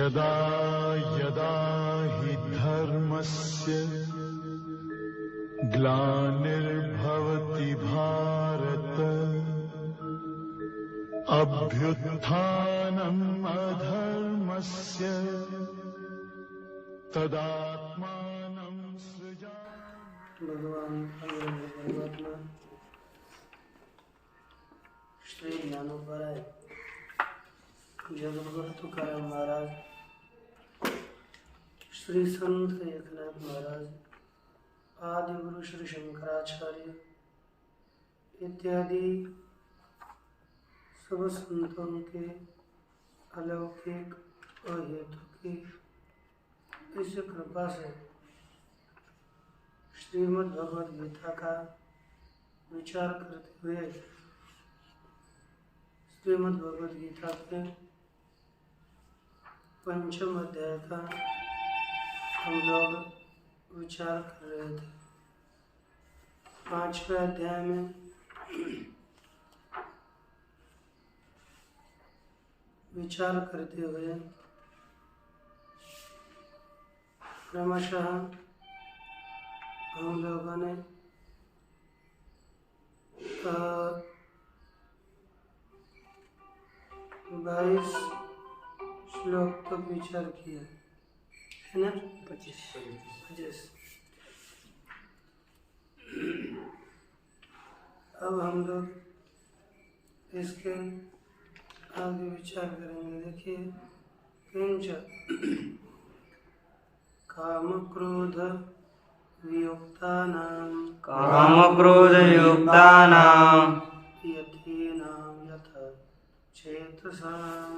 यदा यदा हि धर्मस्य ग्लानिर्भवति भारत अभ्युत्थानम् अधर्मस्य तदात्मानं सृजामि। भगवान परमात्मा श्री ज्ञानोबराय जगद्गुरु तुकाराम महाराज, श्री संत एकनाथ महाराज, आदि गुरु श्री शंकराचार्य इत्यादि सब संतों के अलौकिक और हेतु की इस कृपा से श्रीमद् भगवद गीता का विचार करते हुए श्रीमद् भगवद गीता के पंचम अध्याय का हम लोग विचार कर रहे थे। पांचवें अध्याय में विचार करते हुए क्रमशः हम लोगों ने 22 श्लोक तक विचार किया है ना। 25। अब हम लोग इसके आगे विचार करेंगे। देखिए, किंच काम क्रोध वियुक्तानां यथेनां यथा चेतसाम्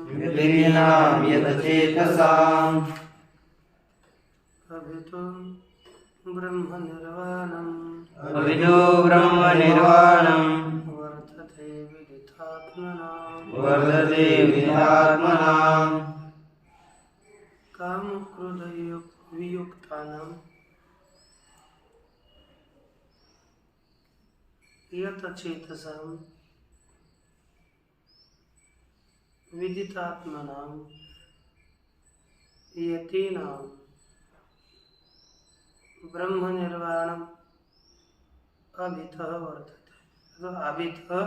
अभितो ब्रह्म निर्वाणम् वर्तते विदितात्मनाम् काम क्रोध वियुक्तानां यतचेतसाम् विदितात्मनां यतीनां ब्रह्म निर्वाणम् अभितः वर्तते। तो अभितः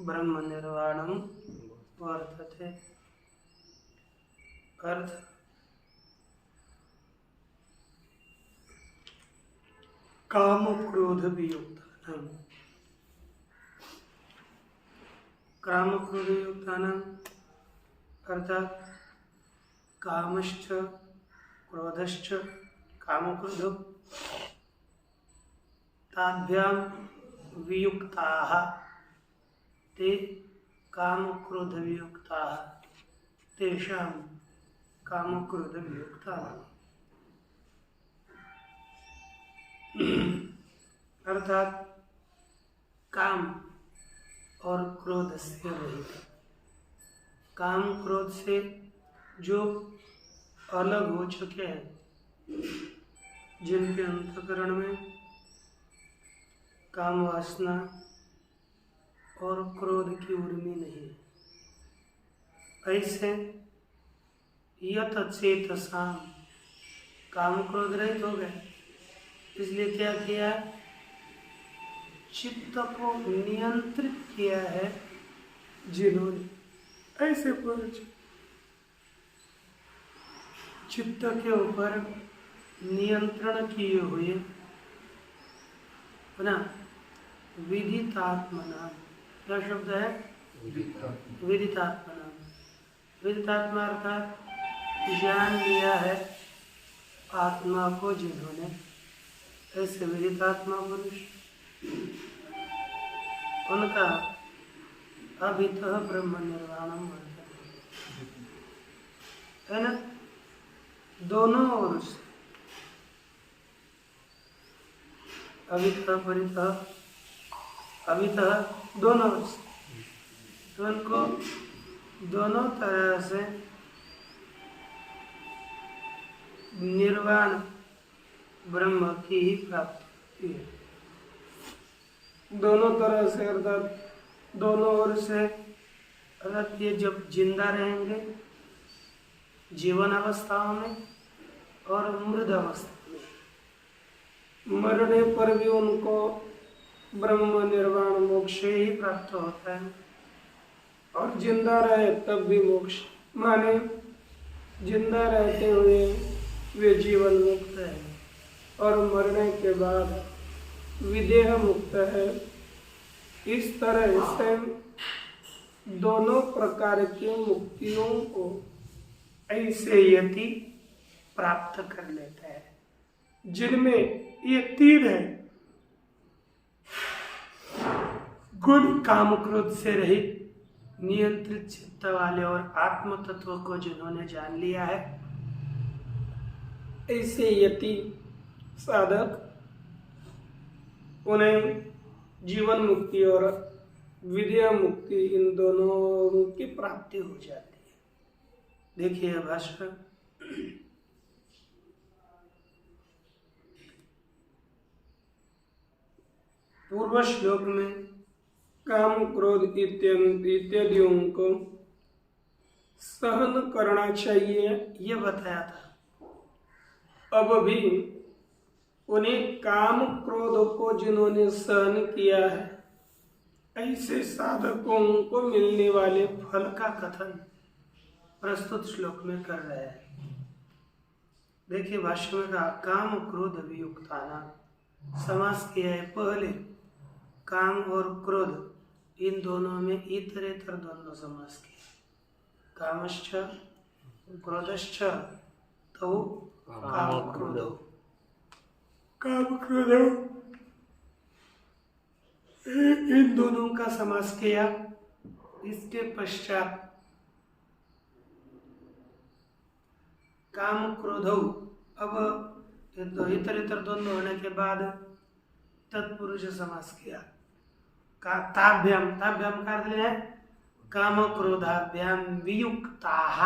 ब्रह्म निर्वाणम् वर्तते। अर्थ काम क्रोध वियुक्तानां, काम क्रोध युक्तानां अर्थात कामश्च क्रोधश्च काम क्रोध ताभ्यां वियुक्ताः ते काम क्रोध वियुक्ताः तेषां काम क्रोध वियुक्ताः। अर्थात काम और क्रोध से रहित, काम क्रोध से जो अलग हो चुके हैं, जिनके अंतःकरण में काम वासना और क्रोध की उर्मी नहीं है, ऐसे यत चेतसाम काम क्रोध रहित हो गए। इसलिए क्या किया, चित्त को नियंत्रित किया है जिन्होंने, ऐसे पुरुष चित्त के ऊपर नियंत्रण किए हुए ना विदितात्मना। क्या शब्द है? विदितात्मना। विदितात्मा अर्थात ज्ञान लिया है आत्मा को जिन्होंने, ऐसे विदितात्मा पुरुष उनका अभितः ब्रह्म निर्वाणम वर्तते, है ना। दोनों ओर से अभितः परितः अभितः दोनों ओर से, तो उनको दोनों तरह से निर्वाण ब्रह्म की ही प्राप्ति है। दोनों तरह से अर्थात दोनों ओर से, अर्थात ये जब जिंदा रहेंगे जीवन अवस्थाओं में और मृद अवस्था में। मरने पर भी उनको ब्रह्म निर्वाण मोक्ष ही प्राप्त होता है, और जिंदा रहे तब भी मोक्ष, माने जिंदा रहते हुए वे जीवन मुक्त है और मरने के बाद विदेह मुक्त है। इस तरह से दोनों प्रकार की मुक्तियों को ऐसे यति प्राप्त कर लेता है, जिनमें ये तीन है: गुण काम क्रोध से रहित नियंत्रित चित्त वाले और आत्म तत्व को जिन्होंने जान लिया है, ऐसे यति साधक उन्हें जीवन मुक्ति और विद्या मुक्ति इन दोनों की प्राप्ति हो जाती है। देखिए भाष्य, पूर्व श्लोक में काम क्रोध इत्यादियों को सहन करना चाहिए ये बताया था। अब भी उन्हें काम क्रोध को जिन्होंने सहन किया है, ऐसे साधकों को मिलने वाले फल का कथन प्रस्तुत श्लोक में कर रहे हैं। देखिए भाष्य में कहा काम क्रोध वियुक्ताना, समास किया है पहले काम और क्रोध, इन दोनों में इतरेतर द्वंद्व समास किया। कामश्च क्रोधश्च तो काम क्रोधो, काम क्रोधो, इन दोनों का समास किया। इसके पश्चात काम क्रोधो, अब इतरेतर द्वंद्व होने के बाद तत्पुरुष समास किया। ताभ्याम, ताभ्याम का अर्थ है काम क्रोधाभ्याम वियुक्ताः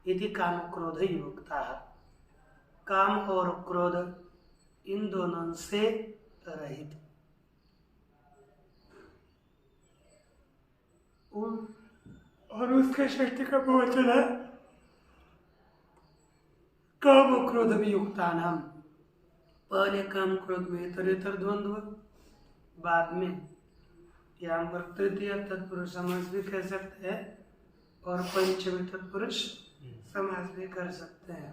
यदि काम क्रोध युक्ताः, काम और क्रोध इन दोनों से रहित। और उसके षष्ठी का बहुवचन है काम क्रोध वियुक्तानाम। पहले काम क्रोध में इतरेतर द्वंद्व, बाद में यहाँ पर तृतीय तत्पुरुष समास भी कह सकते हैं और पंचमी तत्पुरुष समास भी कर सकते हैं।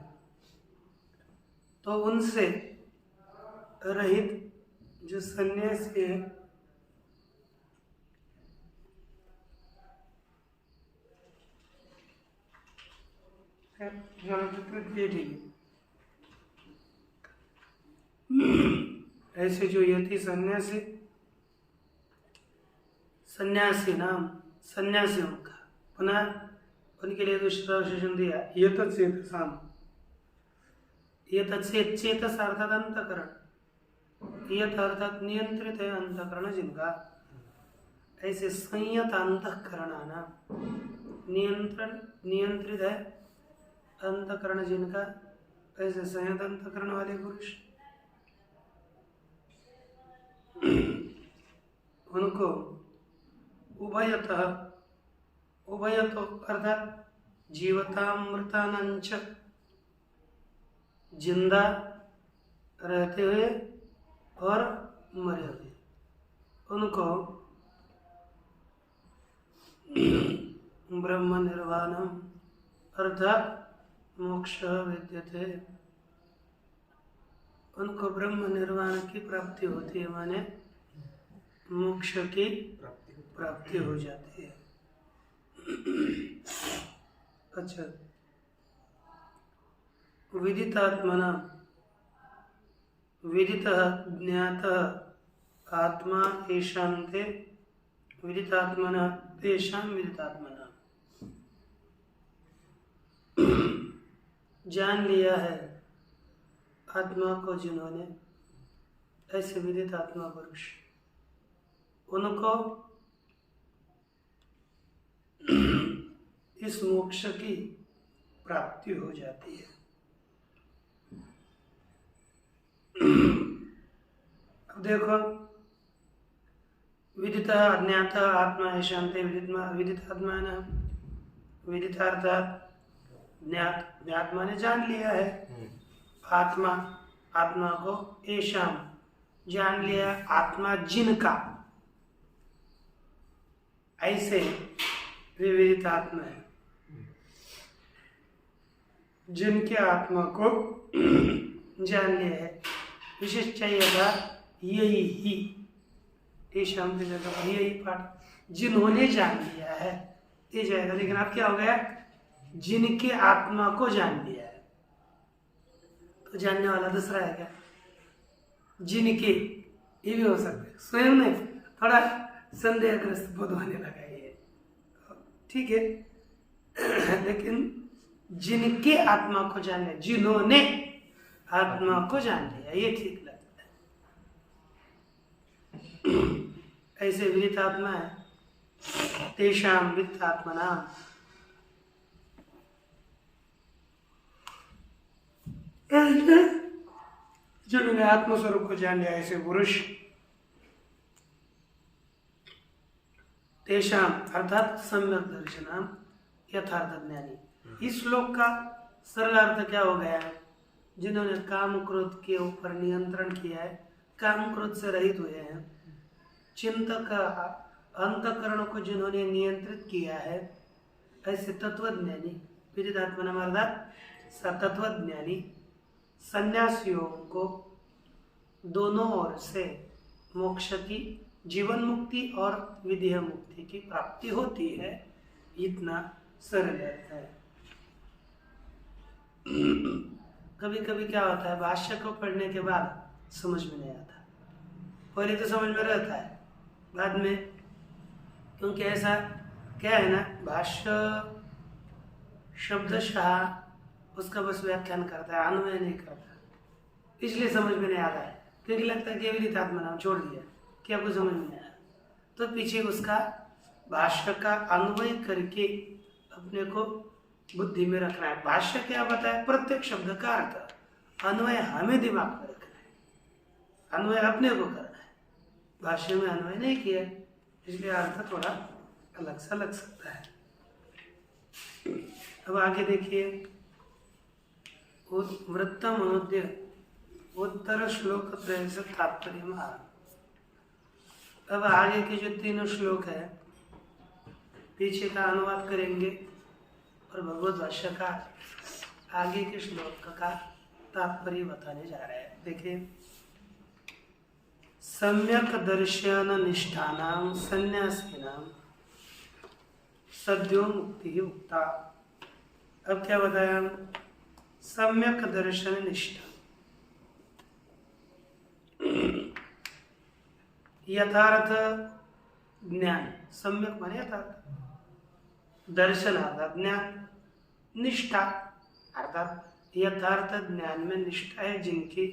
तो उनसे रहित जो सन्यासी है, ऐसे जो यति सन्यासी नाम सन्यासियों का, पुनः उनके लिए दूसरा विशेषण दिया यतचेतसाम। यतचेत, चेतस अर्थात अंतकरण, यत अर्थात नियंत्रित है अंतकरण जिनका, ऐसे संयत अंतकरणाना, नियंत्रित है अंतकरण जिनका, ऐसे संयत अंतकरण वाले पुरुष उनको उभयतः, उभयत अर्थात जीवतामृतानंच, जिंदा रहते हुए और मरे हुए, उनको ब्रह्म निर्वाणम अर्थात मोक्ष विद्यते, उनको ब्रह्म निर्वाण की प्राप्ति होती है, माने मोक्ष की प्राप्ति हो जाती है। अच्छा, विदितात्मना, विदितः ज्ञातः आत्मा ईशान्ते विदितात्मना तेषां विदितात्मना, जान लिया है आत्मा को जिन्होंने, ऐसे विदित आत्मा पुरुष, उनको इस मोक्ष की प्राप्ति हो जाती है। अब देखो, विदिता ज्ञाता आत्मा है शांति विदित आत्मा है ना, विदितार्थात ज्ञात, ज्ञात माने जान लिया है। आत्मा, आत्मा को ऐशाम जान लिया, आत्मा जिनका, ऐसे विविध आत्मा है जिनके आत्मा को जान लिया है। विशेष चाहिए था यही ही, ऐशाम की जगह पर यही पाठ, जिन्होंने जान लिया है ये जाएगा। लेकिन अब क्या हो गया, जिनके आत्मा को जान लिया है, तो जानने वाला दूसरा है क्या, जिनके, ये भी हो सकता है। स्वयं ने थोड़ा संदेहग्रस्त बोध होने लगा ये, ठीक है। लेकिन जिनके आत्मा को जान लिया, जिन्होंने आत्मा को जान लिया, ये ठीक लगता है। ऐसे विदित आत्मा है, तेषाम विदित आत्मना, जिन्होंने आत्मस्वरूप को जान लिया, ऐसे पुरुष, तेषाम अर्थात सम्यक दर्शनम यथार्थ ज्ञानी। इस श्लोक का सरल अर्थ क्या हो गया है, जिन्होंने काम क्रोध के ऊपर नियंत्रण किया है, काम क्रोध से रहित हुए हैं, चिंतक अंतकरण को जिन्होंने नियंत्रित किया है, ऐसे तत्वज्ञानी, विदित आत्मा अर्थात तत्वज्ञानी सन्यासियों को दोनों ओर से मोक्ष की, जीवन मुक्ति और विदेह मुक्ति की प्राप्ति होती है, इतना सरल अर्थ है। कभी कभी क्या होता है, भाष्य को पढ़ने के बाद समझ में नहीं आता, पहले तो समझ में रहता है, बाद में, क्योंकि ऐसा क्या है ना, भाष्य शब्दशः उसका बस व्याख्यान करता है, अन्वय नहीं करता, इसलिए समझ में नहीं आता है, क्योंकि लगता है कि विदित आत्मा नाम छोड़ दिया, क्या कुछ समझ में नहीं आया। तो पीछे उसका भाष्य का अन्वय करके अपने को बुद्धि में रखना है। भाष्य क्या बताया, प्रत्येक शब्द का अर्थ, अन्वय हमें दिमाग में रखना है, अन्वय अपने को करना है। भाष्य में अन्वय नहीं किया, इसलिए अर्थ थोड़ा अलग सा लग सकता है। अब आगे देखिए, वृत्तम अनुद्य उत्तर श्लोक त्रय से तात्पर्य। अब आगे के जो तीनों श्लोक है, पीछे का अनुवाद करेंगे और भगवत भाष्य का आगे के श्लोक का तात्पर्य बताने जा रहे हैं। देखिए, सम्यक दर्शन निष्ठानाम सन्यासीनाम सद्यो मुक्ति उक्ता। अब क्या बताया, सम्यक दर्शन निष्ठा, यथार्थ ज्ञान, सम्यक माने यथार्थ, दर्शन अर्थात ज्ञान, निष्ठा अर्थात यथार्थ ज्ञान में निष्ठा है जिनकी,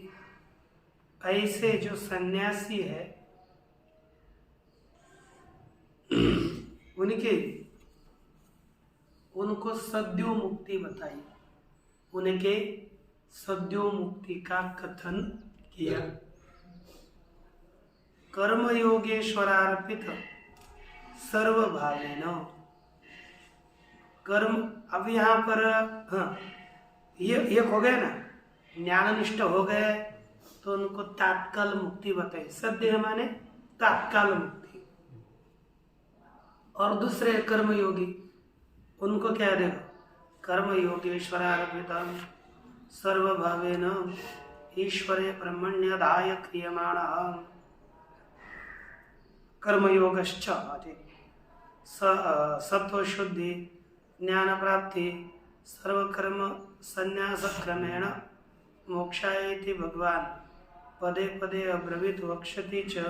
ऐसे जो सन्यासी है उनको सद्यो मुक्ति बताई, उनके सद्यो मुक्ति का कथन किया। कर्म योगेश्वरार्पित सर्वभावेन, कर्म, अब यहाँ पर हाँ, ये एक हो गया ना, ज्ञाननिष्ठ हो गए तो उनको तात्काल मुक्ति बताई, सद्य माने तात्काल मुक्ति। और दूसरे कर्मयोगी, उनको क्या देगा, कर्म योगेश्वरार्पितम सर्वभावेन ईश्वरे ब्रह्मण्यादाय क्रियमाणः कर्मयोगश्च, सत्व शुद्धि ज्ञान प्राप्ति सर्वकर्म संन्यास क्रमेण मोक्षाय इति भगवान पदे पदे अब्रवीत वक्षति च।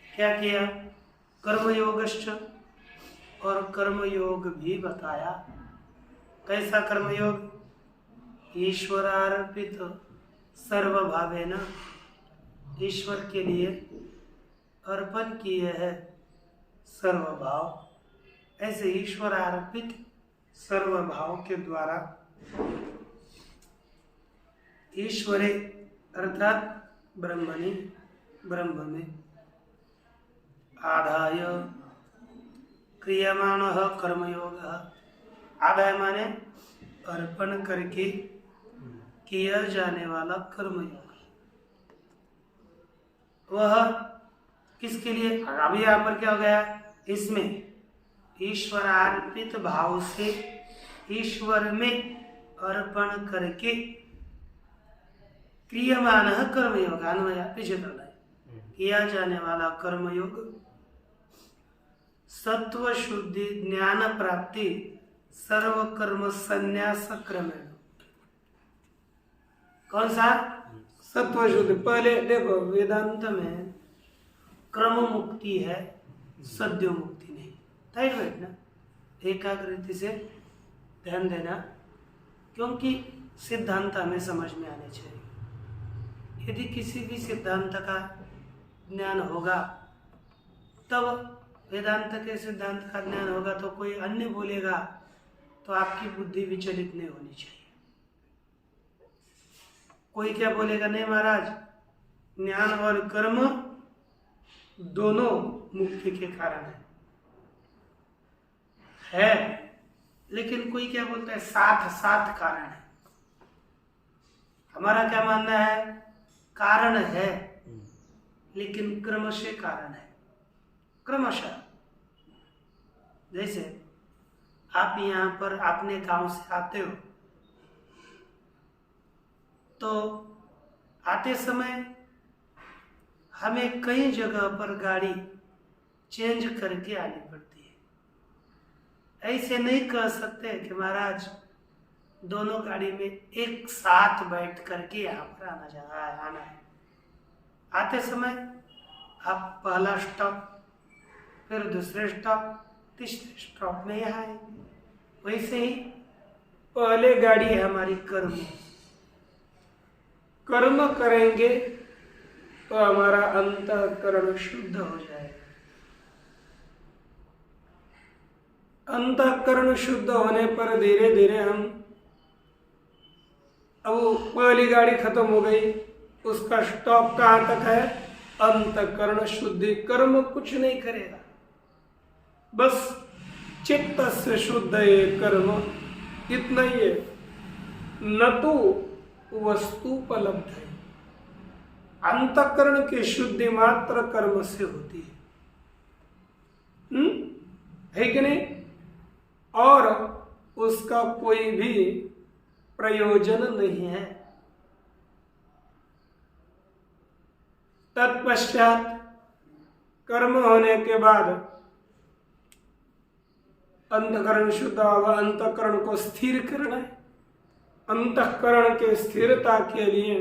क्या किया, कर्मयोगश्च, और कर्मयोग भी बताया। कैसा कर्मयोग, ईश्वरार्पित सर्वभावेन, ईश्वर के लिए अर्पण किए है सर्वभाव, ऐसे ईश्वरार्पित सर्वभाव के द्वारा ईश्वरे अर्थात ब्रह्मणि, ब्रह्म में आधाय क्रियमाणः कर्मयोग, आदाय माने अर्पण करके किया जाने वाला कर्मयोग, वह किसके लिए? अभी यहाँ पर क्या हो गया? इसमें ईश्वरार्पित भाव से ईश्वर में अर्पण करके क्रियमान कर्मयोग, अन्वय पीछे करना है, किया जाने वाला कर्मयोग सत्व शुद्धि ज्ञान प्राप्ति सर्व कर्म संन्यास क्रमेण। कौन सा? सत्व शुद्धि। पहले देखो वेदांत में क्रम मुक्ति है, सद्यो मुक्ति नहीं। टाइट बैठना, एकाग्रता से ध्यान देना, क्योंकि सिद्धांत हमें समझ में आने चाहिए। यदि किसी भी सिद्धांत का ज्ञान होगा तब वेदांत के सिद्धांत का ज्ञान होगा, तो कोई अन्य बोलेगा तो आपकी बुद्धि विचलित नहीं होनी चाहिए। कोई क्या बोलेगा? नहीं महाराज, ज्ञान और कर्म दोनों मुक्ति के कारण है, लेकिन कोई क्या बोलता है? साथ साथ कारण है। हमारा क्या मानना है? कारण है लेकिन क्रमशः कारण है, क्रमशः। जैसे आप यहाँ पर अपने गांव से आते हो, तो आते समय हमें कई जगह पर गाड़ी चेंज करके आनी पड़ती है। ऐसे नहीं कह सकते कि महाराज दोनों गाड़ी में एक साथ बैठ करके यहाँ पर आना है। आते समय आप पहला स्टॉप, फिर दूसरे स्टॉप, तीसरे स्टॉप में यहाँ आएंगे। वैसे ही पहले गाड़ी है हमारी कर्म। कर्म करेंगे तो हमारा अंतःकरण शुद्ध हो जाएगा। अंतःकरण शुद्ध होने पर धीरे धीरे हम, अब पहली गाड़ी खत्म हो गई, उसका स्टॉप कहाँ तक है? अंतःकरण शुद्धि। कर्म कुछ नहीं करेगा, बस चित्त से शुद्ध है कर्म, इतना ही है। न तो वस्तुपलब्ध है, अंतःकरण की शुद्धि मात्र कर्म से होती है कि नहीं? और उसका कोई भी प्रयोजन नहीं है। तत्पश्चात कर्म होने के बाद अंतःकरण शुद्ध होगा। अंतःकरण को स्थिर करना है। अंतःकरण के स्थिरता के लिए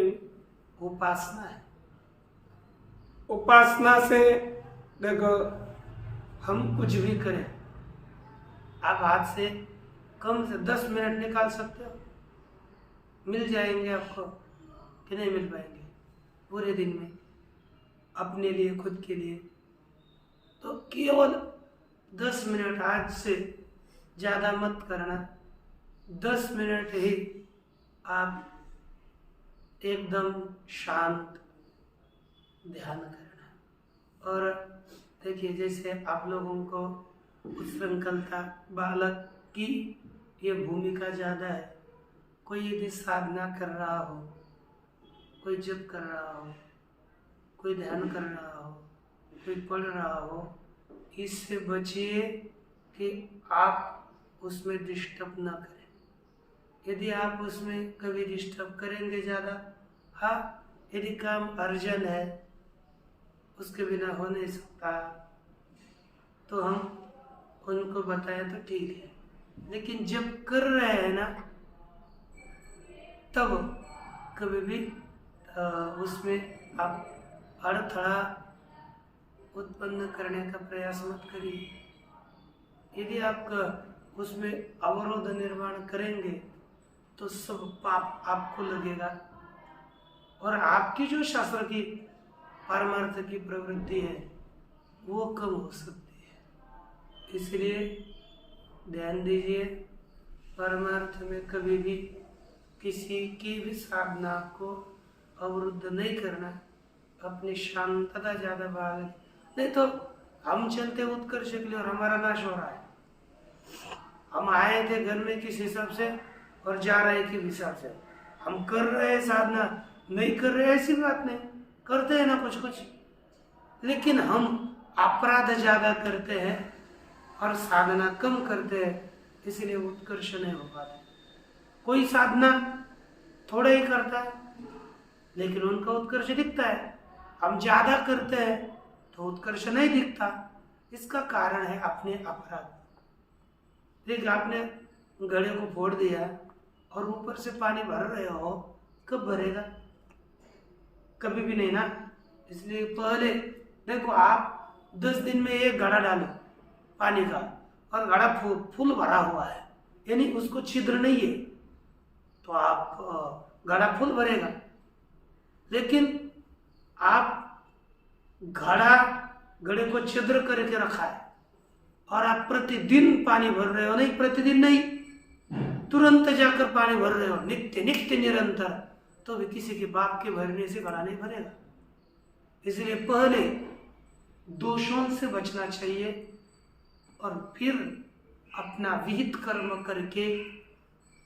उपासना है। उपासना से देखो, हम कुछ भी करें, आप हाथ से कम से 10 मिनट निकाल सकते हो, मिल जाएंगे आपको कि नहीं मिल पाएंगे पूरे दिन में, अपने लिए, खुद के लिए। तो केवल 10 मिनट, आज से ज़्यादा मत करना, 10 मिनट ही आप एकदम शांत ध्यान करना। और देखिए, जैसे आप लोगों को उच्छृंखलता, बालक की ये भूमिका ज़्यादा है। कोई यदि साधना कर रहा हो, कोई जप कर रहा हो, कोई ध्यान कर रहा हो, कोई पढ़ रहा हो, इससे बचिए कि आप उसमें डिस्टर्ब ना करें। यदि आप उसमें कभी डिस्टर्ब करेंगे ज़्यादा, हाँ, यदि काम अर्जन है, उसके बिना हो नहीं सकता, तो हम उनको बताएं तो ठीक है। लेकिन जब कर रहे हैं ना, तब कभी भी उसमें आप अड़थड़ा उत्पन्न करने का प्रयास मत करिए। यदि आप उसमें अवरोध निर्माण करेंगे तो सब पाप आपको लगेगा, और आपकी जो शास्त्र की पारमार्थ की प्रवृत्ति है वो कम हो सकती है। इसलिए ध्यान दीजिए, परमार्थ में कभी भी किसी की भी साधना को अवरुद्ध नहीं करना, अपनी शांतता ज़्यादा बढ़ाने। नहीं तो हम चलते उत्कर्ष के लिए और हमारा नाश हो रहा है। हम आए थे घर में किस हिसाब से, और जा रहे हैं कि हिसाब से हम कर रहे हैं साधना, नहीं कर रहे ऐसी बात नहीं, करते हैं ना कुछ कुछ, लेकिन हम अपराध ज्यादा करते हैं और साधना कम करते हैं, इसीलिए उत्कर्ष नहीं हो पाता। कोई साधना थोड़ा ही करता है लेकिन उनका उत्कर्ष दिखता है, हम ज्यादा करते हैं तो उत्कर्ष नहीं दिखता। इसका कारण है अपने अपराध। देखिए, आपने घड़े को फोड़ दिया और ऊपर से पानी भर रहे हो, कब भरेगा? कभी भी नहीं ना। इसलिए पहले देखो, आप 10 दिन में एक घड़ा डालो पानी का और घड़ा फुल भरा हुआ है, यानी उसको छिद्र नहीं है, तो आप घड़ा फुल भरेगा। लेकिन आप घड़े को छिद्र करके रखा है और आप प्रतिदिन पानी भर रहे हो, नहीं प्रतिदिन नहीं, तुरंत जाकर पानी भर रहे हो, नित्य नित्य निरंतर, तो भी किसी के बाप के भरने से घड़ा नहीं भरेगा। इसलिए पहले दोषों से बचना चाहिए और फिर अपना विहित कर्म करके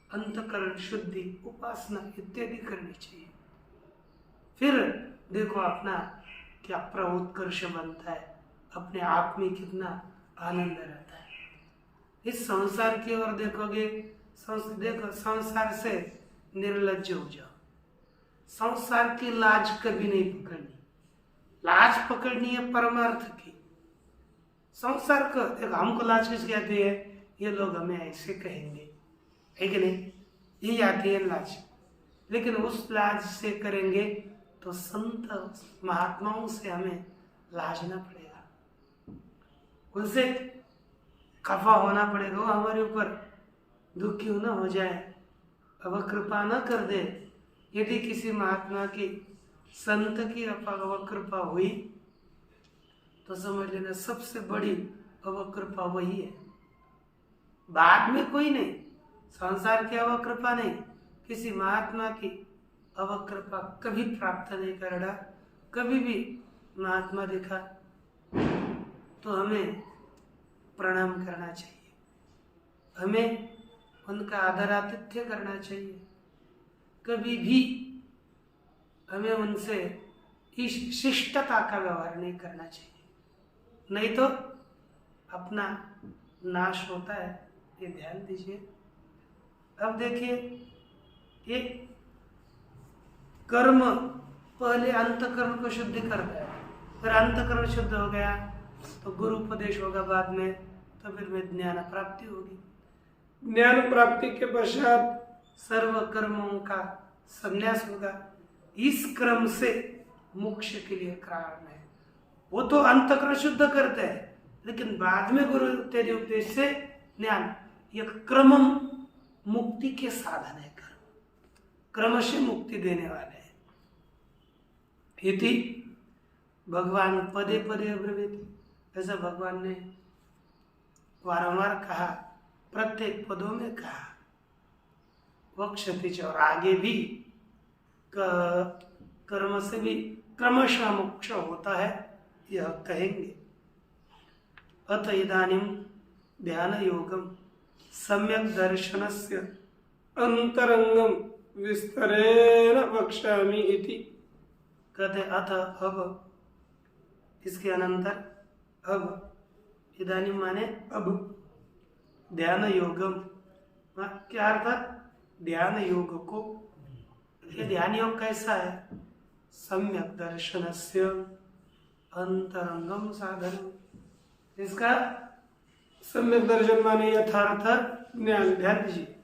अंतकरण शुद्धि, उपासना इत्यादि करनी चाहिए। फिर देखो अपना क्या प्रउत्कर्ष बनता है, अपने आप में कितना आनंद रहता है। इस संसार की ओर देखोगे, देखो संसार से निर्लज्ज हो जाओ। संसार की लाज कभी नहीं पकड़नी, लाज पकड़नी है परमार्थ की। संसार को देखो, हमको लाज किस कहती है? ये लोग हमें ऐसे कहेंगे, है कि नहीं, यही आती है लाज। लेकिन उस लाज से करेंगे तो संत महात्माओं से हमें लाजना पड़ेगा, उनसे खफा होना पड़ेगा, वो हमारे ऊपर दुखी क्यों न हो जाए, अब कृपा न कर दे। यदि किसी महात्मा की, संत की अवकृपा हुई तो समझ लेना सबसे बड़ी अवकृपा वही है, बाद में कोई नहीं। संसार की अवकृपा नहीं, किसी महात्मा की अवकृपा कभी प्राप्त नहीं करना। कभी भी महात्मा देखा तो हमें प्रणाम करना चाहिए, हमें उनका आदर आतिथ्य करना चाहिए, कभी भी हमें उनसे इस शिष्टता का व्यवहार नहीं करना चाहिए, नहीं तो अपना नाश होता है। ये ध्यान दीजिए। अब देखिए, ये कर्म पहले अंतकरण को शुद्ध करता है, फिर अंतकरण शुद्ध हो गया तो गुरु उपदेश होगा बाद में, तो फिर में ज्ञान प्राप्ति होगी। ज्ञान प्राप्ति के पश्चात सर्व कर्मों का संन्यास होगा। इस क्रम से मोक्ष के लिए कारण है। वो तो अंतकरण शुद्ध करते हैं, लेकिन बाद में गुरु तेरे उपदेश से ज्ञान, यह क्रम मुक्ति के साधन है। क्रम से मुक्ति देने वाले हैं। इति भगवान पदे पदे अब्रवीत, ऐसा भगवान ने वारंवार कहा, प्रत्येक पदों में कहा। वक्षति, और आगे भी कर्म से भी क्रमशः मोक्ष होता है, यह कहेंगे। अत इदानीं ध्यान योगम सम्यक दर्शनस्य अंतरंगम विस्तरेण वक्ष्यामि इति। कहते अथ, अब, इसके अनंतर, अब, इदानीं माने अब, ध्यान योगम क्या अर्थात? ध्यान योग को, ये ध्यान योग कैसा है? सम्यक दर्शनस्य अंतरंगम साधन। इसका सम्यक दर्शन माने यथार्थ ज्ञान। ध्यान दीजिए,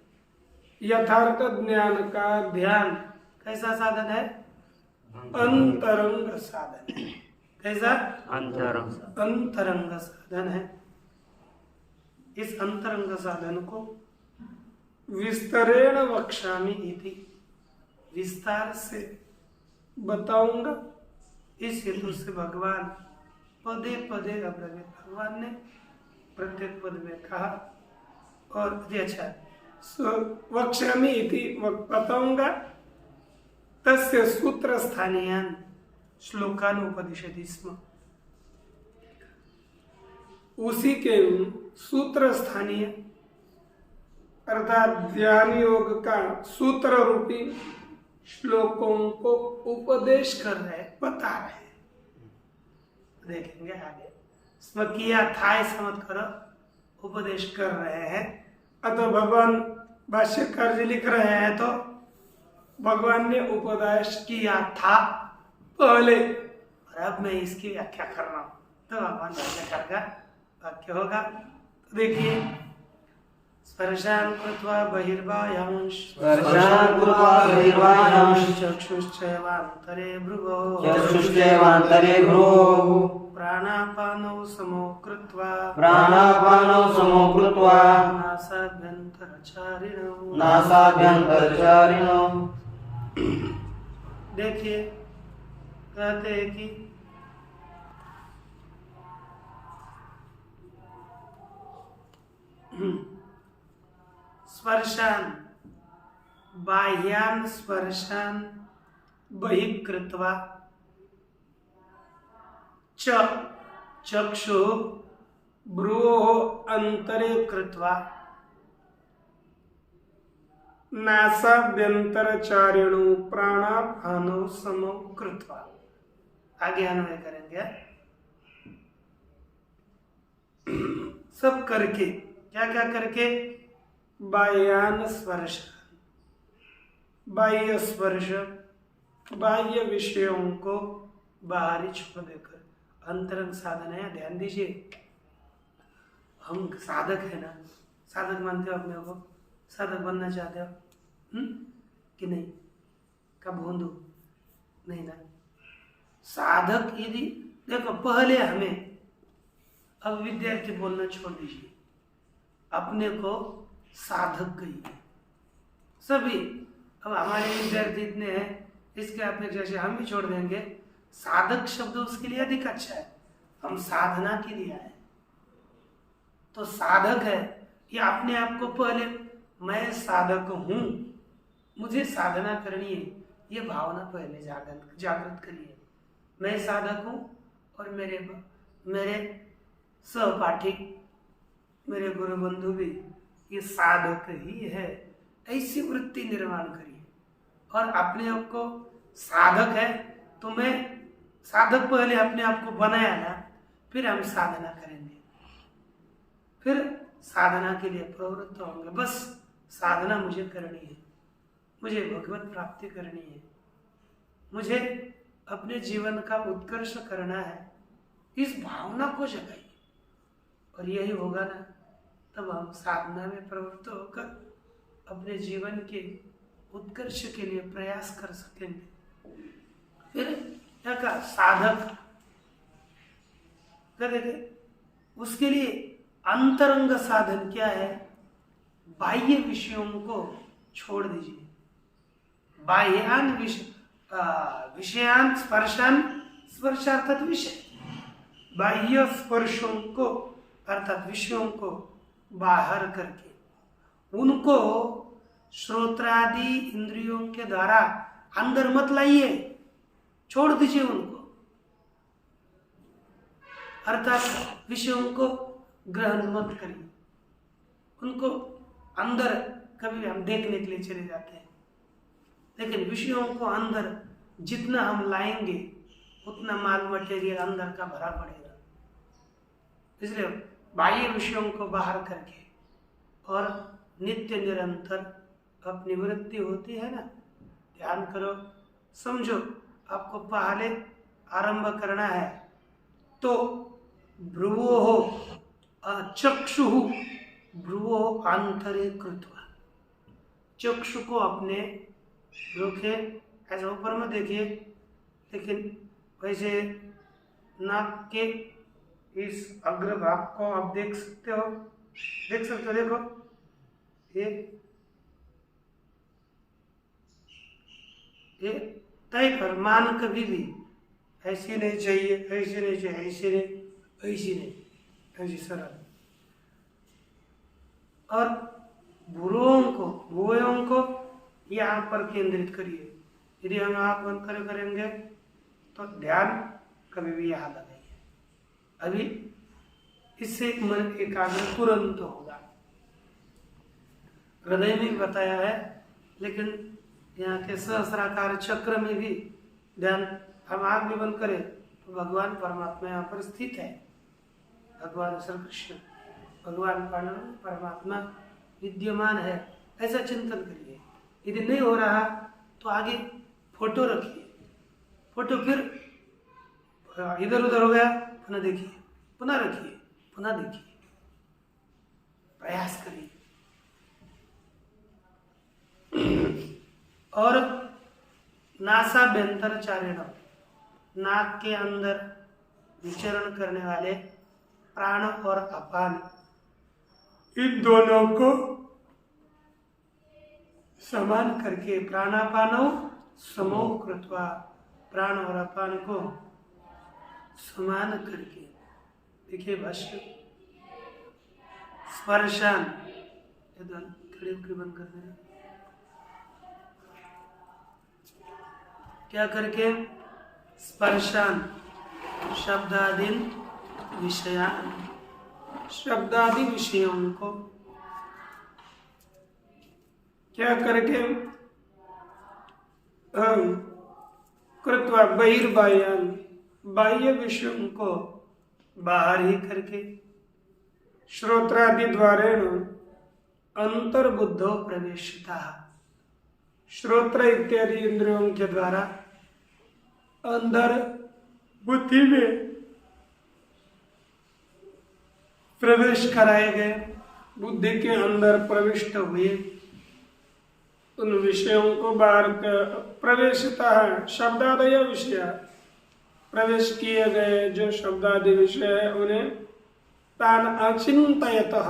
यथार्थ ज्ञान का ध्यान कैसा साधन है? अंतरंग साधन। कैसा? अंतरंग साधन है। इस अंतरंग साधन को विस्तरेण वक्ष्यामि इति, विस्तार से बताऊंगा। इस हेतु से भगवान पदे पदे अब्रवीत, भगवान ने प्रत्येक पद में कहा। और अच्छा, वक्ष्यामि इति बताऊंगा, तस्य सूत्र स्थानीयान श्लोकानुपदिशति स्म, उसी के सूत्र स्थानीय अर्थात ध्यान योग का सूत्र रूपी श्लोकों को उपदेश कर रहे, बता रहे। देखेंगे आगे। इसमें किया था ऐसा मत करो, उपदेश कर रहे हैं। अतः भगवान भाष्यकार जी लिख रहे हैं तो भगवान ने उपदेश किया था पहले, और अब मैं इसकी व्याख्या कर रहा हूं, तो भगवान भाष्यकार का वाक्य होगा। तो देखिए, स्पर्शान् कृत्वा बहिर्बाह्यांश चक्षुश्चैवान्तरे भ्रुवो प्राणापानौ समो कृत्वा नासाभ्यन्तरचारिणौ। देखिए, कहते हैं कि स्पर्शान बाह्यान स्पर्शान बहिकृत्वा चक्षु भ्रुवोः अंतरे कृत्वा नासाभ्यन्तरचारिणो प्राणापानौ समो कृत्वा। आगे अन्वय करेंगे। सब करके, क्या क्या करके? बाह्यान स्पर्श, बाह्य स्पर्श, बाह्य विषयों को बाहरी छोड़ देकर अंतरंग साधन है। ध्यान दीजिए, हम साधक है ना, साधक मानते हो अपने को? साधक बनना चाहते हो कि नहीं? कब भोंदू नहीं ना। साधक यदि देखो, पहले हमें, अब विद्यार्थी बोलना छोड़ दीजिए, अपने को साधक कहिए सभी। अब हमारे विद्यार्थी इतने हैं, इसके अपेक्षा से हम भी छोड़ देंगे। साधक शब्द उसके लिए अधिक अच्छा है। हम साधना के लिए आए, तो साधक है ये अपने आप को पहले मैं साधक हूं, मुझे साधना करनी है, ये भावना पहले जागृत करिए। मैं साधक हूं और मेरे सहपाठी, मेरे गुरु बंधु भी ये साधक ही है। ऐसी वृत्ति निर्माण करिए और अपने आप को साधक है तो मैं साधक पहले अपने आप को बनाया ना, फिर हम साधना करेंगे, फिर साधना के लिए प्रवृत्त होंगे। बस साधना मुझे करनी है, मुझे भगवत प्राप्ति करनी है, मुझे अपने जीवन का उत्कर्ष करना है, इस भावना को जगाइए। और यही होगा ना, तब हम साधना में प्रवृत्त होकर अपने जीवन के उत्कर्ष के लिए प्रयास कर सकेंगे। फिर क्या कहा? साधक करेंगे, उसके लिए अंतरंग साधन क्या है? बाह्य विषयों को छोड़ दीजिए। बाह्यान विषयान स्पर्शान, स्पर्श अर्थात विषय, बाह्य स्पर्शों को अर्थात विषयों को बाहर करके उनको श्रोत्रादि इंद्रियों के द्वारा अंदर मत लाइए, छोड़ दीजिए उनको। अर्थात विषयों को ग्रहण मत करिए, उनको अंदर कभी हम देखने के लिए चले जाते हैं, लेकिन विषयों को अंदर जितना हम लाएंगे उतना माल मटेरियल अंदर का भरा पड़ेगा। इसलिए बाह्य विषयों को बाहर करके और नित्य निरंतर अपनी वृत्ति होती है ना, ध्यान करो, समझो आपको पहले आरंभ करना है तो भ्रुवो हो चक्षु भ्रुवो आंतरे कृत्वा, चक्षु को अपने रोके, ऐसे ऊपर में देखिए, लेकिन वैसे नाक के इस अग्रभाग को आप देख सकते हो, देखो ये तय कर, मान कभी भी ऐसी नहीं चाहिए, ऐसी नहीं चाहिए, ऐसी नहीं, ऐसी सरल। और भुवों को यहाँ पर केंद्रित करिए। यदि हम आँख बंद करेंगे तो ध्यान कभी भी यहाँ लगाइए। अभी इससे मन एकाग्र तुरंत होगा। हृदय में बताया है, लेकिन यहाँ के सहस्राकार चक्र में भी ध्यान, हम आँख भी बंद करें तो भगवान परमात्मा यहाँ पर स्थित है। भगवान श्री कृष्ण, भगवान परमात्मा विद्यमान है, ऐसा चिंतन करिए। यदि नहीं हो रहा तो आगे फोटो रखिए, फोटो फिर इधर उधर हो गया, पुनः देखिए, पुनः रखिए, पुनः देखिए, प्रयास करिए। और नासाभ्यंतर चारिणम, नाक के अंदर विचरण करने वाले प्राण और अपान, इन दोनों को समान करके, प्राणापानो समो कृत्वा, प्राण और अपान को समान करके। देखिए भाष्य, स्पर्शान, खड़े होकर बंद कर देना, क्या करके, स्पर्शान शब्दादीन विषयान, शब्दादि विषयों को क्या करके, कृत्वा बहिर्बाह्यान, बाह्य विषयों को बाहर ही करके, श्रोत्रादि द्वारेण अंतर्बुद्धो प्रवेशिता, श्रोत्र इत्यादि इंद्रियों के द्वारा अंदर बुद्धि में प्रवेश कराए गए, बुद्धि के अंदर प्रविष्ट हुए उन विषयों को बाहर प्रवेशिता है, शब्दादय विषय, प्रवेश किए गए जो शब्दादि विषय है उन्हें तान अचिंतयतः,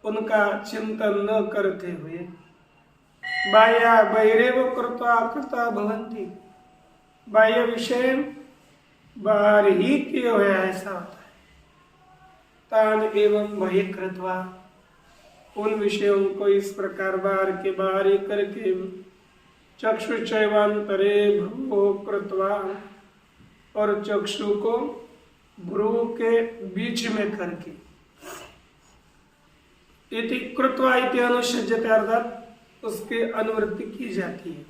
उनका चिंतन न करते हुए, बाह्य बहिरेव कृत्वा कृता भवन्ति, बाह्य विषय बाहर ही किए हुए ऐसा होता है, तान एवं बहिः कृत्वा, उन विषयों को इस प्रकार बाहर के बाहर ही करके, चक्षुचैवांतरे भ्रुवो कृत्वा, और चक्षु को भ्रुव के बीच में करके, इति कृत्वा इति अनुसज्जते, अर्थात उसकी अनुवृत्ति की जाती है।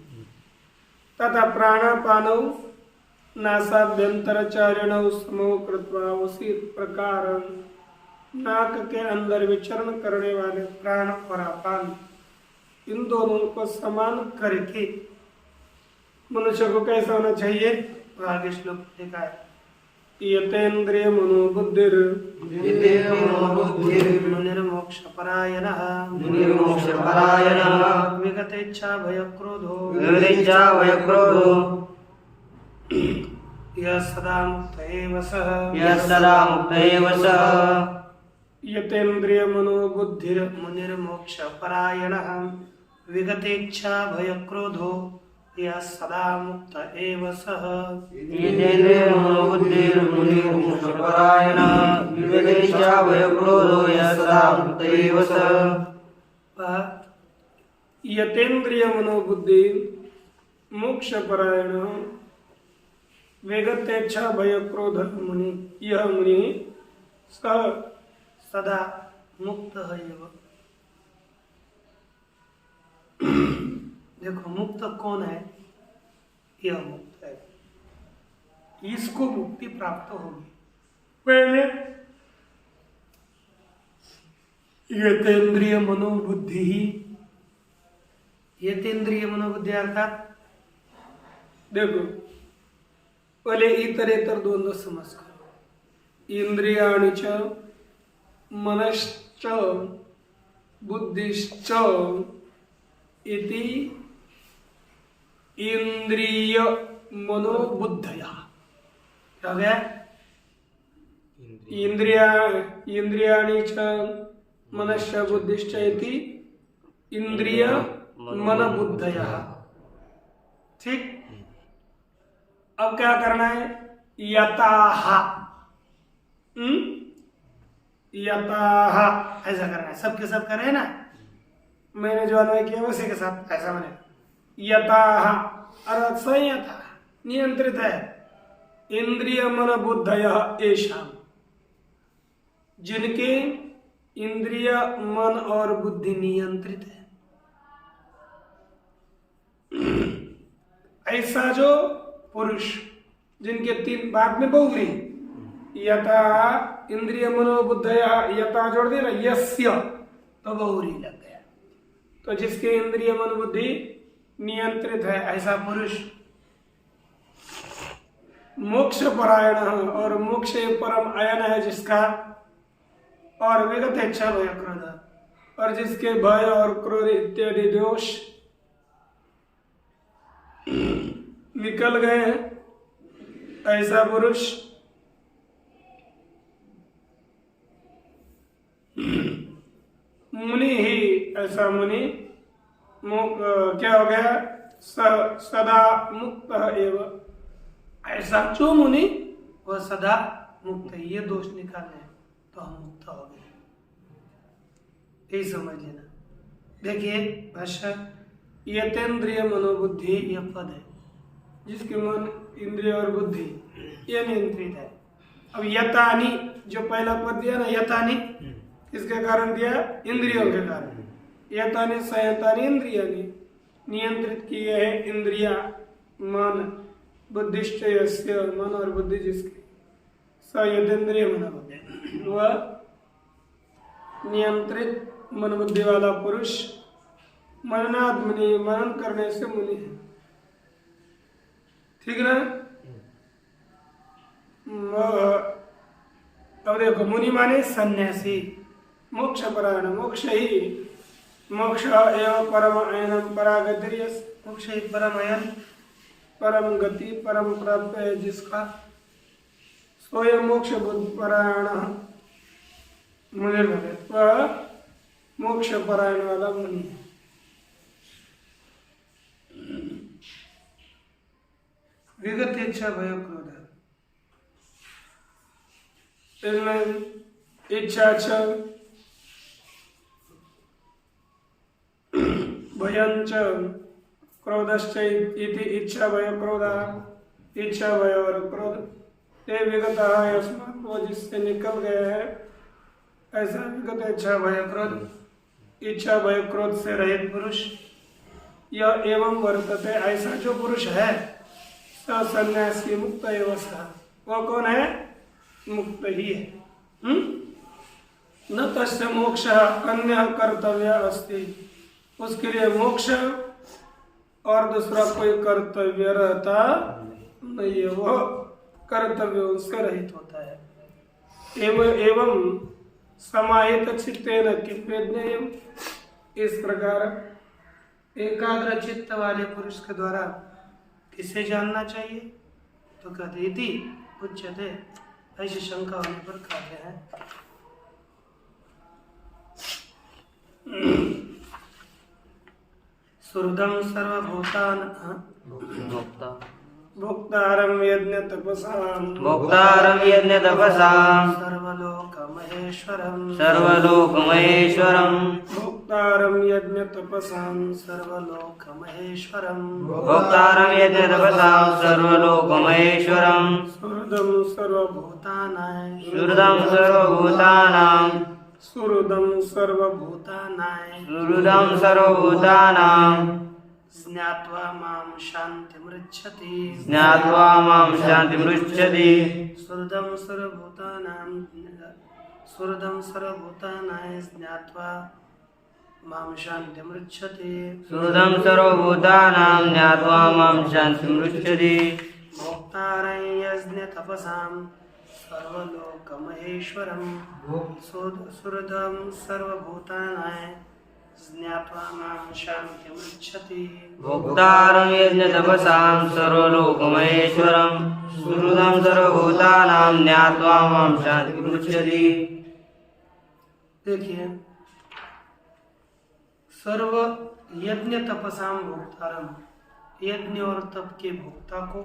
तथा प्राणापानौ नासाभ्यंतरचारिणौ समो कृत्वा, उसी प्रकार नाक के अंदर विचरण करने वाले प्राण और अपान, इन दोनों को समान करके मनुष्य को कैसा होना चाहिए, तो आगे श्लोक लिखा है, यतेन्द्रिय मनोबुद्धिर मुनिर्मोक्षपरायणः विगतेच्छा भयक्रोधो यः सदा मुक्त एव सः यतेन्द्रिय मनोबुद्धिर मुनिर्मोक्षपरायणः विगतेच्छा भयक्रोधो यः सदा मुक्त एव सः। यतेन्द्रिय मनोबुद्धिर मुनिर्मोक्षपरायणः विगतेच्छा भयक्रोधो यः सदा मुक्त एव सः। यतेन्द्रिय मनोबुद्धि मोक्षपरायण विगतेच्छा भयक्रोध मुनि, यह मुनि सदा मुक्त है। देखो मुक्त कौन है, यह मुक्त है, इसको मुक्ति प्राप्त होगी। पहले यतेन्द्रिय मनोबुद्धि ही, यतेन्द्रिय मनोबुद्धि अर्थात देखो पहले इतरेतर द्वंद्व समझ करो, इंद्रियाणि च मनश्च बुद्धिश्च इति इंद्रिय मनोबुद्धया, क्या गया, इंद्रियाणि च मनश्च बुद्धिश्च इति इंद्रिय मनोबुद्धया। ठीक, अब क्या करना है, यताह, यताह ऐसा करना है, सबके सब कर रहे हैं ना, मैंने जो अन्वय किया उसी के साथ ऐसा बने, यताह अर्थात संयता, नियंत्रित है, इंद्रिय मन बुद्धय एषाम, जिनके इंद्रिय, मन और बुद्धि नियंत्रित है। ऐसा जो पुरुष जिनके तीन बाद में बहुव्री यथा इंद्रिय मनोबुद्धया यथा जोड़ दिया ना यस्य, तो बहुव्री लग गया। तो जिसके इंद्रिय मनोबुद्धि नियंत्रित है ऐसा पुरुष मोक्ष परायण, और मोक्ष परम अयन है जिसका, और विगत इच्छा भय क्रोध, और जिसके भय और क्रोध इत्यादि दोष निकल गए हैं ऐसा पुरुष मुनि ही, ऐसा मुनि क्या हो गया, सदा मुक्त एवं, ऐसा जो मुनि वह सदा मुक्त है। ये दोष निकालने तो हम मुक्त हो गए, यही समझ लेना। देखिए भाषा, यतेंद्रिय मनोबुद्धि यह पद है जिसके मन इंद्रिय और बुद्धि ये नियंत्रित है। अब यतानी जो पहला पद दिया ना, यतानी किसके कारण दिया, इंद्रियों के कारण। यतानी संयतानी इंद्रियानी, नियंत्रित किए हैं इंद्रिया मन बुद्धिश्च यस्य, मन और बुद्धि जिसके, स यतेंद्रिय मनोबुद्धि, वह नियंत्रित मन बुद्धि वाला पुरुष मननाद मुनि, मनन करने से मुनि है। ठीक ना। अब देखो मुनि माने सन्यासी, मोक्ष परायण, मोक्ष ही मोक्ष एवं परम अयनम परागतिर्य, मोक्ष ही परम अयन परम गति परम प्राप्त है जिसका, स्वयं मोक्ष बुद्ध परायण मुनि भवे, वह मोक्ष परायण वाला मुनि है। विगत इच्छा भय क्रोध, इच्छा भयंच क्रोधश्च इति, इच्छा भय क्रोध, इच्छा भय और क्रोध ते विगत अस्मात्, वो जिससे निकल गए है ऐसा विगत इच्छा भय क्रोध, इच्छा भय क्रोध से रहित पुरुष। यह एवं वर्तते, ऐसा जो पुरुष है सन्यासी मुक्त एवं सा, वो कौन है, मुक्त ही है। न तस्य मोक्ष अन्य कर्तव्य अस्ति, उसके लिए मोक्ष और दूसरा कोई कर्तव्य रहता नहीं है, वो कर्तव्य उससे रहित होता है। एवं समाहित चित्तेन किल्वेद्येयम्, इस प्रकार एकाग्र चित्त वाले पुरुष के द्वारा किसे जानना चाहिए, तो कहते इति उच्यते, ऐसी शंका होने पर कहते हैं। सुहृदं सर्वभूतान भोक्तारं यज्ञ तपसां, भोक्तारं यज्ञ तपसां, सर्वलोक महेश्वरं, सर्वलोक महेश्वरं, भोक्तारं यज्ञ तपसां, सर्वलोक महेश्वरं, भोक्तारं यज्ञ तपसां, सर्वलोक महेश्वरं, सुहृदं सर्वभूतानां, सुहृदं सर्वभूतानां, सुहृदं सर्वभूतानां, सुहृदं सर्वभूतानां, ज्ञात्वा मां शान्तिमृच्छति, ज्ञात्वा मां शान्तिमृच्छति, सुहृदं सर्वभूतानां, सुहृदं सर्वभूतानां ज्ञात्वा मां शान्तिमृच्छति, सुहृदं सर्वभूतानां, ज्ञात्वा मां शान्तिमृच्छति, भोक्तारं यज्ञ तपसां, सर्वलोक महेश्वरं, सुहृदं सर्वभूतानां, ज्ञात्वा मां शान्तिमृच्छति, भोक्तारं यज्ञ तपसां, सर्वलोक महेश्वरं, सुहृदं सर्वभूतानां, ज्ञात्वा मां शान्तिमृच्छति। देखिए, सर्व यज्ञ तपसाम भोक्तारम, यज्ञ और तप के भोक्ता को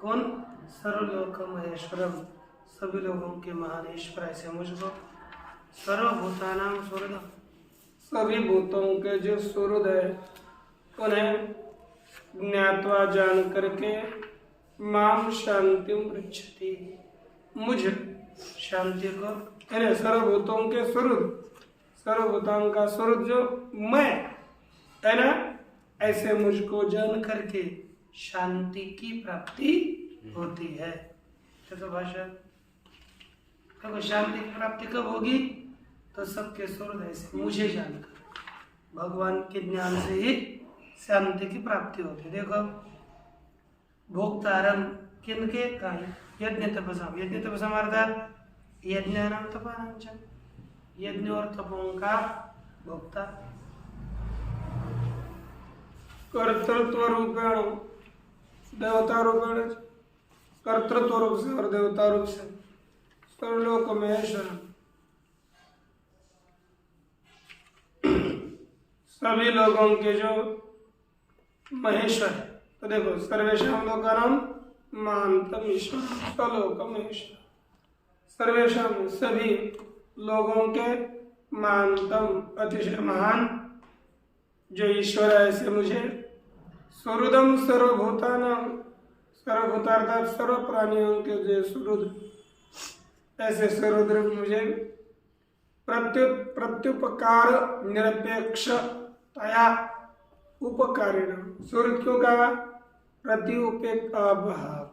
कौन, सर्वलोक महेश्वरम, सभी लोगों के महान ईश्वर ऐसे मुझको, सर्वभूतानां सुहृद, सभी भूतों के जो सुहृद है उन्हें ज्ञात्वा जान करके माम शांतिम पृच्छति, मुझ शांति को, यानी सर्वभूतों के स्वरूप, सर्वभूतों का स्वरूप जो मैं है ना, ऐसे मुझको जान करके शांति की प्राप्ति होती है। तो भाषा देखो, शांति की प्राप्ति कब होगी? तो सबके स्वरूप ऐसे मुझे जानकर, भगवान के ज्ञान से ही शांति की प्राप्ति होती है। देखो, भोक्तारम किनके का यज्ञ तपसाम, यज्ञ तपसाम अर्थात यज्ञानाम तपानाम च, यज्ञ और तपों का भोक्ता। कर्तृत्व रूपेण देवता रूपेण, कर्तृत्व रूप से और देवता रूप से सर्वलोक महेश्वर, सभी लोगों के जो महेश्वर है। तो देखो, सर्वेशाम लोकानाम महानतम ईश्वर स्वलोक महेश्वर, सर्वेशाम सभी लोगों के महानतम अतिशय महान जो ईश्वर है, ऐसे मुझे स्वरुदम सर्वभूतानाम, सर्वभूता अर्थात सर्व प्राणियों के जो स्वरुद, ऐसे स्वरुद्र मुझे प्रत्युपकार निरपेक्षतया उपकारिण, स्वरूप क्यों कहा?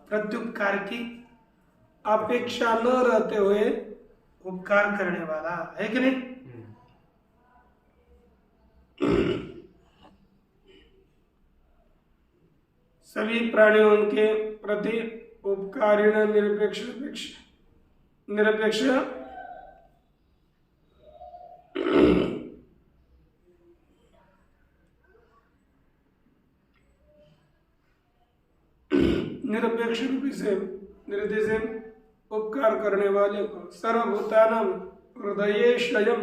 प्रत्युपकार की अपेक्षा न रहते हुए उपकार करने वाला है कि नहीं? सभी प्राणियों के प्रति उपकारिण निरपेक्ष निरपेक्ष रूप से निर्देश उपकार करने वाले को, सर्वभूतानां हृदये शयन,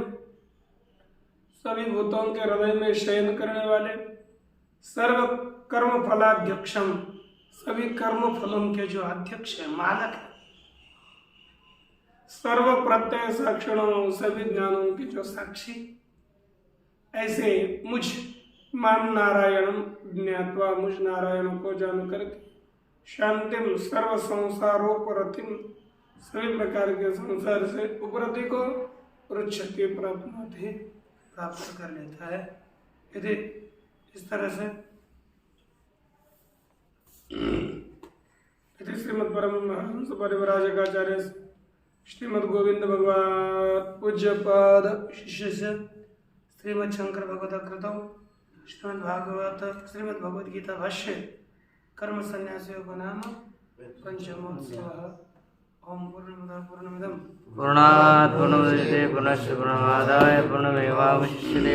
सभी भूतों के हृदय में शयन करने वाले, सर्व कर्म फलाध्यक्षम, सभी कर्म फलों के जो अध्यक्ष है, मालक है, सर्व प्रत्यय साक्षिणों, सभी ज्ञानों के जो साक्षी, ऐसे मुझ मान नारायणम ज्ञात्वा, मुझ नारायण को जान करके शांतिम सर्व संसारोपरतिम, सभी प्रकार के संसार से उपरति को रुच्छति प्राप्त कर लेता है। यदि इस तरह से श्रीमद परमहंस परिव्राजकाचार्य श्रीमद गोविंद भगवान पूज्यपाद शिष्य से श्रीमद शंकर भगवत कृतौ श्रीमद भागवत श्रीमद भगवद गीता भाष्य कर्म संन्यास योग नाम पंचमोत्सव। ओम पूर्णमदः पूर्णमिदं पूर्णात् पूर्णमुदच्यते पूर्णस्य पूर्णमादाय पूर्णमेवावशिष्यते।